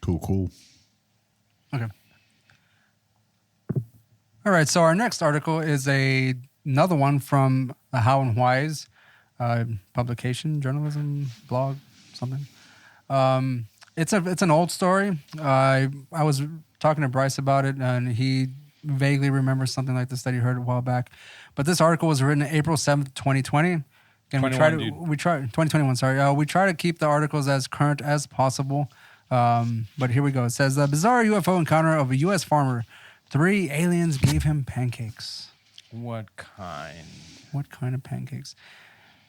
Cool. Okay. All right. So our next article is another one from the How and Why's publication, journalism, blog, something. It's an old story. I was talking to Bryce about it, and he vaguely remembers something like this that he heard a while back. But this article was written April 7th, 2020. Again, we try 2021. Sorry, we try to keep the articles as current as possible. But here we go. It says the bizarre UFO encounter of a U.S. farmer. 3 aliens gave him pancakes. What kind? What kind of pancakes?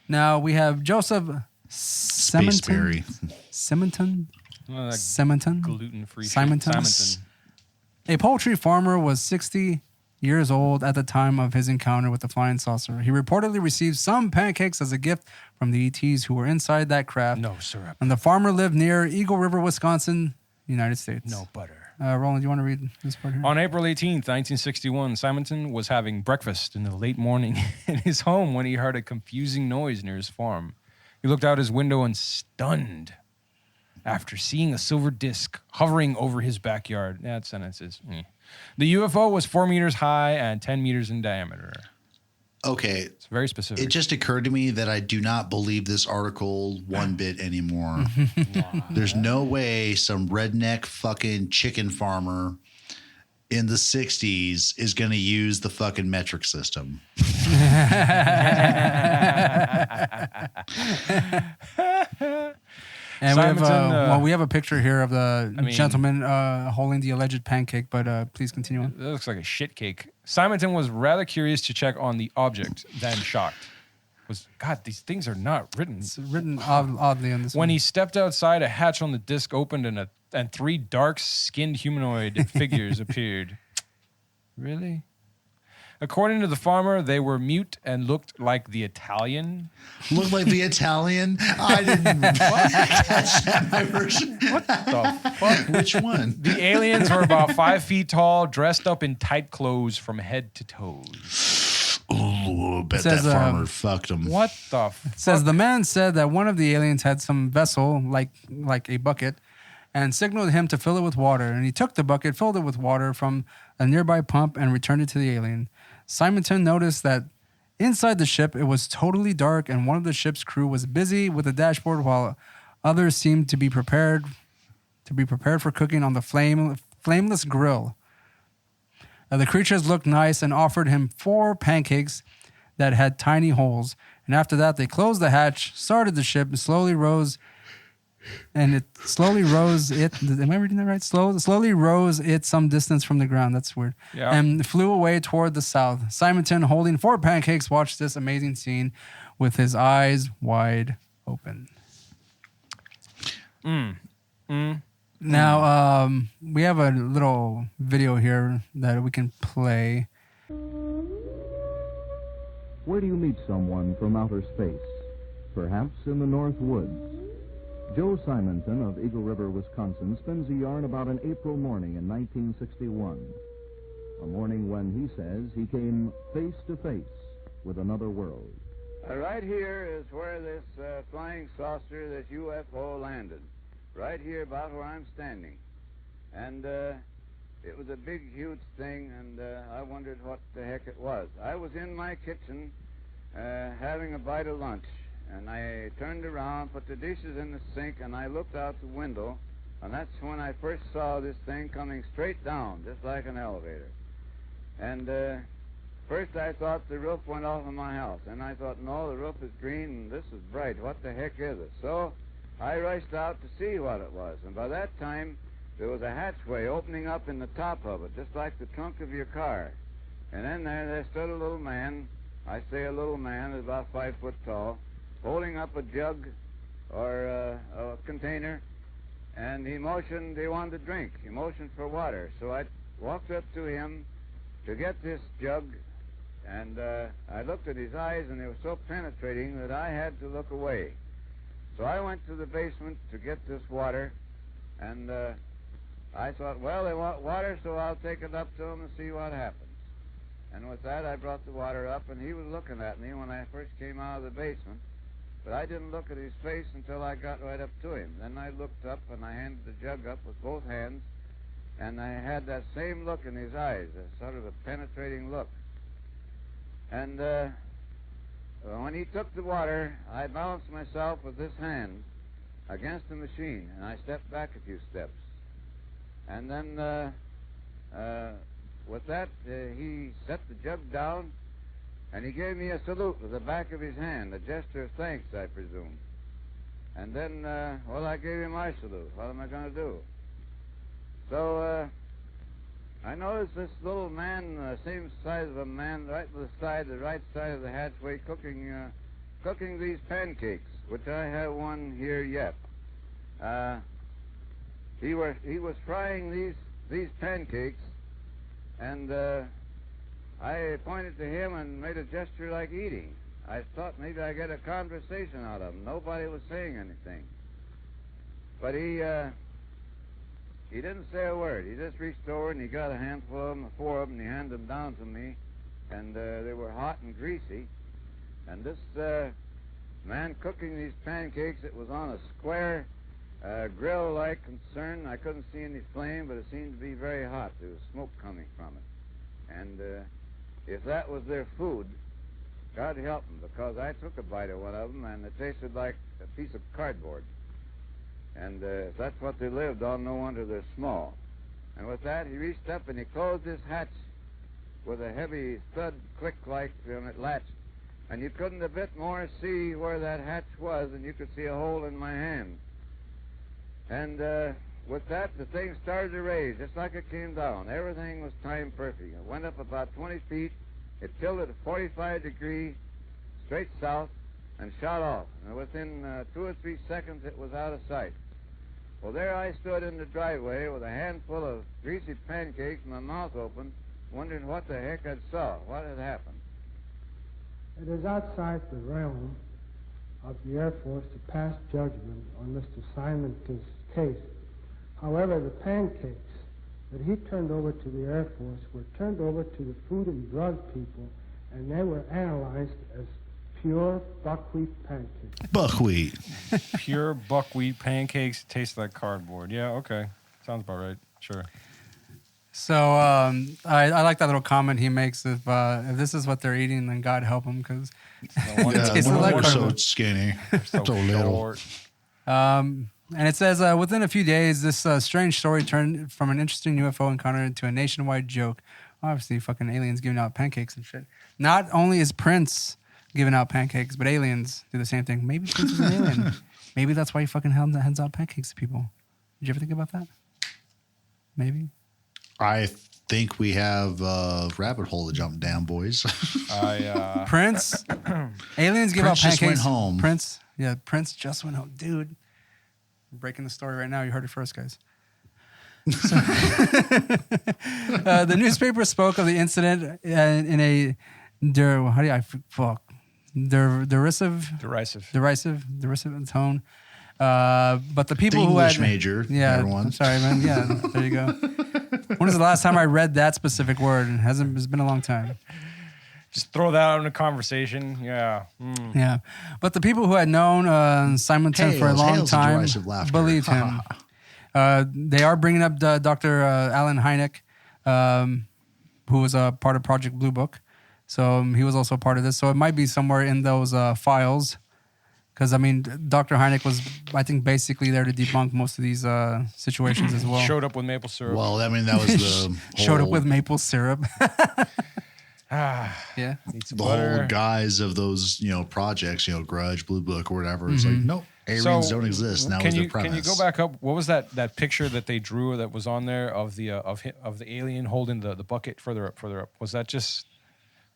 Now we have Joseph Simonton. Simonton. Gluten-free. Simonton. A poultry farmer was 60 years old at the time of his encounter with the flying saucer. He reportedly received some pancakes as a gift from the ETs who were inside that craft. No syrup. And the farmer lived near Eagle River, Wisconsin, United States. No butter. Roland, do you want to read this part here? On April 18th, 1961, Simonton was having breakfast in the late morning in his home when he heard a confusing noise near his farm. He looked out his window and stunned after seeing a silver disc hovering over his backyard. That sentence is... The UFO was 4 meters high and 10 meters in diameter. Okay. It's very specific. It just occurred to me that I do not believe this article one bit anymore. There's no way some redneck fucking chicken farmer in the 60s is going to use the fucking metric system. And we have a picture here of the gentleman holding the alleged pancake, but please continue on. It looks like a shit cake. Simonton was rather curious to check on the object, then shocked. God, these things are not written. It's written oddly on this When one. he stepped outside, a hatch on the disc opened and 3 dark-skinned humanoid figures appeared. Really? According to the farmer, they were mute and looked like the Italian. Looked like the Italian? I didn't catch that, my version. What the fuck? Which one? The aliens were about 5 feet tall, dressed up in tight clothes from head to toes. Oh, bet that farmer fucked him. What the fuck? It says the man said that one of the aliens had some vessel, like a bucket, and signaled him to fill it with water. And he took the bucket, filled it with water from a nearby pump, and returned it to the alien. Simonton noticed that inside the ship, it was totally dark, and one of the ship's crew was busy with the dashboard while others seemed to be prepared for cooking on the flameless grill. The creatures looked nice and offered him 4 pancakes that had tiny holes. And after that, they closed the hatch, started the ship, and slowly rose. Am I reading that right? Slowly rose it some distance from the ground. That's weird. Yeah. And flew away toward the south. Simonton, holding 4 pancakes, watched this amazing scene with his eyes wide open. Now, we have a little video here that we can play. Where do you meet someone from outer space? Perhaps in the North Woods. Joe Simonton of Eagle River, Wisconsin, spins a yarn about an April morning in 1961. A morning when, he says, he came face to face with another world. Right here is where this flying saucer, this UFO, landed. Right here about where I'm standing. And it was a big, huge thing, and I wondered what the heck it was. I was in my kitchen having a bite of lunch. And I turned around, put the dishes in the sink, and I looked out the window, and that's when I first saw this thing coming straight down, just like an elevator. And first I thought the roof went off of my house, and I thought, no, the roof is green, and this is bright. What the heck is it? So I rushed out to see what it was, and by that time there was a hatchway opening up in the top of it, just like the trunk of your car. And in there stood a little man. I say a little man, about 5 foot tall, holding up a jug or a container, and he motioned he wanted to drink. He motioned for water. So I walked up to him to get this jug, and I looked at his eyes, and they were so penetrating that I had to look away. So I went to the basement to get this water, and I thought, well, they want water, so I'll take it up to them and see what happens. And with that, I brought the water up, and he was looking at me when I first came out of the basement. But I didn't look at his face until I got right up to him. Then I looked up and I handed the jug up with both hands, and I had that same look in his eyes, a sort of a penetrating look. And when he took the water, I balanced myself with this hand against the machine, and I stepped back a few steps. And then with that, he set the jug down, and he gave me a salute with the back of his hand, a gesture of thanks, I presume. And then, I gave him my salute. What am I going to do? So I noticed this little man, same size of a man, right to the right side of the hatchway, cooking these pancakes, which I have one here yet. He was frying these pancakes, and I pointed to him and made a gesture like eating. I thought maybe I'd get a conversation out of him. Nobody was saying anything. But he didn't say a word. He just reached over and he got a handful of them, 4 of them, and he handed them down to me. And they were hot and greasy. And this man cooking these pancakes, it was on a square grill-like concern. I couldn't see any flame, but it seemed to be very hot. There was smoke coming from it. And if that was their food, God help them, because I took a bite of one of them, and it tasted like a piece of cardboard. And if that's what they lived on, no wonder they're small. And with that, he reached up and he closed his hatch with a heavy thud click-like when it latched. And you couldn't a bit more see where that hatch was than you could see a hole in my hand. And with that, the thing started to raise, just like it came down. Everything was timed perfect. It went up about 20 feet. It tilted at 45 degrees, straight south, and shot off. And within 2 or 3 seconds, it was out of sight. Well, there I stood in the driveway with a handful of greasy pancakes and my mouth open, wondering what the heck I saw, what had happened. It is outside the realm of the Air Force to pass judgment on Mr. Simonton's case. However, the pancakes that he turned over to the Air Force were turned over to the Food and Drug people, and they were analyzed as pure buckwheat pancakes. Buckwheat. Pure buckwheat pancakes taste like cardboard. Yeah, okay. Sounds about right. Sure. So I like that little comment he makes. If this is what they're eating, then God help them, because it tastes no like wonder so cardboard. skinny. So little. short. And it says, within a few days, this strange story turned from an interesting UFO encounter into a nationwide joke. Obviously, fucking aliens giving out pancakes and shit. Not only is Prince giving out pancakes, but aliens do the same thing. Maybe Prince is an alien. Maybe that's why he fucking hands out pancakes to people. Did you ever think about that? Maybe. I think we have a rabbit hole to jump down, boys. Prince, aliens give Prince out just pancakes. went home. Prince just went home. Dude, I'm breaking the story right now. You heard it first, guys. So, the newspaper spoke of the incident in a derisive tone. But the people The who English had major, everyone. I'm sorry, man. Yeah, there you go. When was the last time I read that specific word? It's been a long time. Just throw that out in a conversation. Yeah. Mm. Yeah, but the people who had known Simonton for a long hails time derisive laughter. believed him. They are bringing up Dr. Alan Hynek, who was a part of Project Blue Book. So he was also part of this. So it might be somewhere in those files. Because, I mean, Dr. Hynek was, I think, basically there to debunk most of these situations as well. Showed up with maple syrup. Well, I mean, that was the Showed up whole- with maple syrup. Yeah. Needs some the butter. whole guise of those, projects, Grudge, Blue Book, or whatever. It's like, nope, aliens don't exist. And that was their premise. Can you go back up? What was that picture that they drew that was on there of the alien holding the bucket further up? Was that just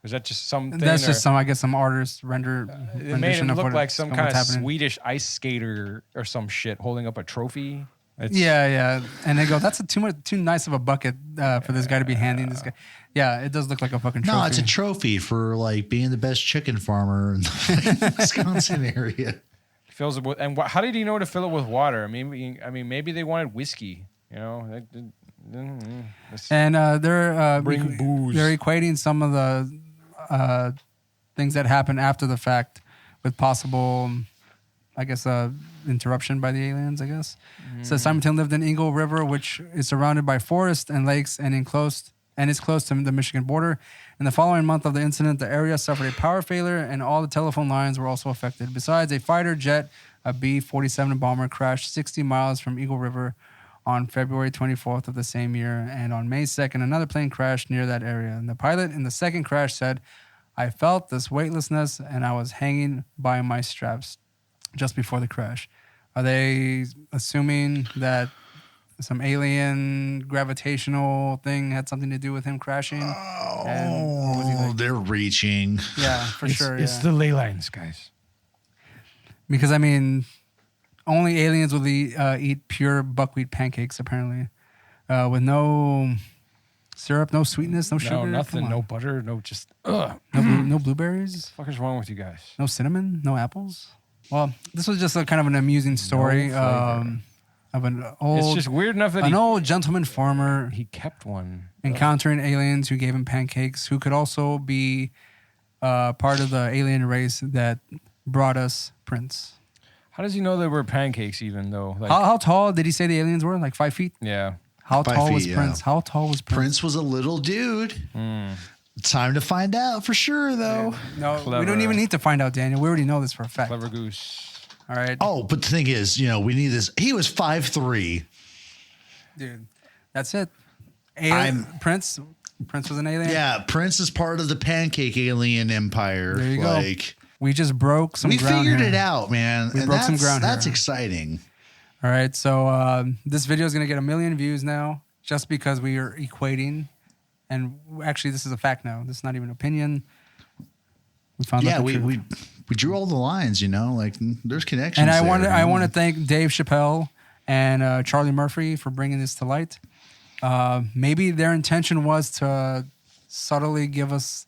something? That's just some artist It made rendition him of look what- like some kind what's of happening. Swedish ice skater or some shit holding up a trophy. Yeah. And they go, that's too nice of a bucket for this guy to be handing this guy. Yeah, it does look like a fucking trophy. No, it's a trophy for being the best chicken farmer in the Wisconsin area. Fills it with, and how did he know to fill it with water? I mean, maybe they wanted whiskey. And they're Bring booze. They're equating some of the things that happened after the fact with possible I guess, interruption by the aliens, I guess. Says Simonton lived in Eagle River, which is surrounded by forests and lakes and is close to the Michigan border. In the following month of the incident, the area suffered a power failure and all the telephone lines were also affected. Besides, a fighter jet, a B-47 bomber, crashed 60 miles from Eagle River on February 24th of the same year. And on May 2nd, another plane crashed near that area. And the pilot in the second crash said, "I felt this weightlessness and I was hanging by my straps just before the crash." Are they assuming that some alien gravitational thing had something to do with him crashing? Or was he like, They're reaching. yeah, for sure. It's Yeah. the ley lines, guys. Because, I mean, only aliens will eat pure buckwheat pancakes, apparently, with no syrup, no sweetness, no sugar. No, nothing. Come on. No butter. No just. No blueberries, What the fuck is wrong with you guys? no cinnamon, no apples. Well, this was just a kind of an amusing story flavor. of an It's old, just weird enough that an old gentleman farmer he kept one. encountering aliens who gave him pancakes, who could also be part of the alien race that brought us Prince. How does he know they were pancakes even though? Like, How tall did he say the aliens were? Like 5 feet? yeah. How 5 tall feet, was yeah. Prince? How tall was Prince? Prince was a little dude. Time to find out for sure, though. No, we Clever. don't even need to find out, Daniel. We already know this for a fact. Clever goose. All right, Oh, but the thing is, we need this. He was 5'3". dude, that's it. Prince was an alien. Yeah, Prince is part of the pancake alien empire. There you go. We just broke some We ground figured here. it out, man. We and broke some ground That's here. exciting. All right, so this video is gonna get 1 million views now, just because we are equating. And actually, this is a fact now. This is not even an opinion. We found out Yeah, the we truth. drew all the lines. Like there's connections. And I there. want to thank Dave Chappelle and Charlie Murphy for bringing this to light. Maybe their intention was to subtly give us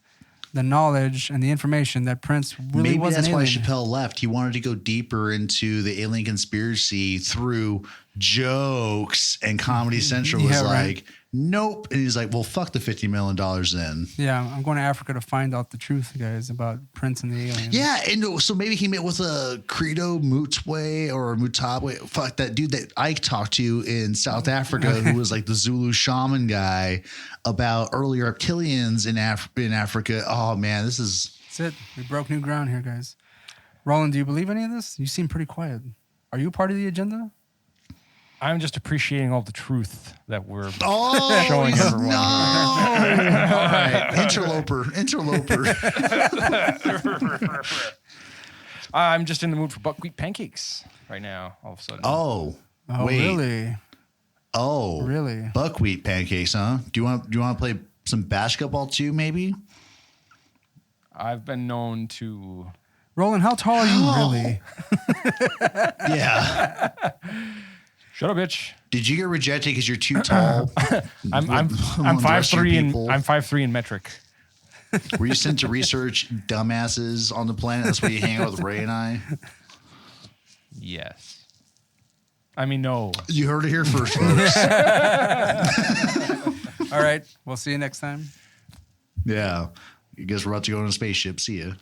the knowledge and the information that Prince really Maybe was that's an why alien. Chappelle left. He wanted to go deeper into the alien conspiracy through jokes, and Comedy Central was Yeah, right. like, nope. And he's like, well, fuck the $50 million then. Yeah, I'm going to Africa to find out the truth, guys, about Prince and the aliens. Yeah, and so maybe he met with a Credo Mutwe or Mutabwe. Fuck, that dude that Ike talked to in South Africa who was like the Zulu shaman guy about early reptilians in Africa. Oh, man, this is... That's it. We broke new ground here, guys. Roland, do you believe any of this? You seem pretty quiet. Are you part of the agenda? I'm just appreciating all the truth that we're Oh, showing everyone. no. All right. Interloper. I'm just in the mood for buckwheat pancakes right now. All of a sudden. Oh, Oh, wait. really? Oh, Really? Buckwheat pancakes, huh? Do you want to play some basketball too, maybe? I've been known to. Roland, how tall are you really? Yeah. Shut up, bitch. Did you get rejected because you're too tall? I'm among the rest of 5'3" and people? I'm 5'3" in metric. Were you sent to research dumbasses on the planet? That's why you hang out with Ray and I. Yes. I mean, no. You heard it here first, folks. All right. We'll see you next time. Yeah. You guys we're about to go on a spaceship. See ya.